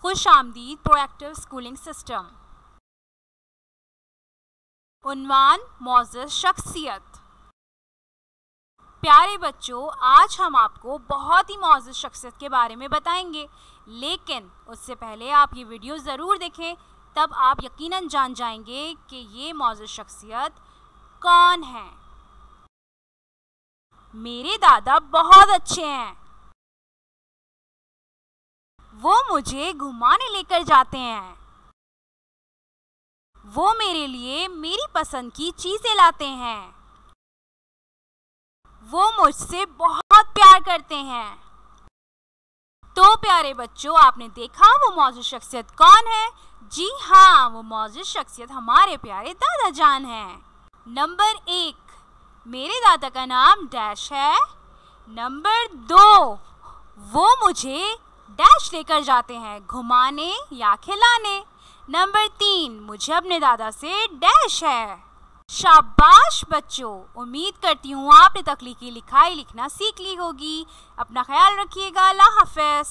खुशामदीद proactive schooling system. उन्वान मौजूद शख्सियत। प्यारे बच्चों, आज हम आपको बहुत ही मौजूद शख्सियत के बारे में बताएंगे, लेकिन उससे पहले आप ये वीडियो ज़रूर देखें, तब आप यकीनन जान जाएंगे कि ये मौजूद शख्सियत कौन है। मेरे दादा बहुत अच्छे हैं। वो मुझे घुमाने लेकर जाते हैं। वो मेरे लिए मेरी पसंद की चीजें लाते हैं। वो मुझसे बहुत प्यार करते हैं। तो प्यारे बच्चों, आपने देखा वो मौजूद शख्सियत कौन है? जी हाँ, वो मौजूद शख्सियत हमारे प्यारे दादा जान हैं। नंबर 1, मेरे दादा का नाम डैश है। नंबर 2, वो मुझे डैश लेकर जाते हैं, घुमाने या खिलाने। नंबर 3, मुझे अपने दादा से डैश है। शाबाश बच्चों, उम्मीद करती हूँ आपने तख्लीकी लिखाई लिखना सीख ली होगी। अपना ख्याल रखिएगा। अल्लाह हाफ़िज़।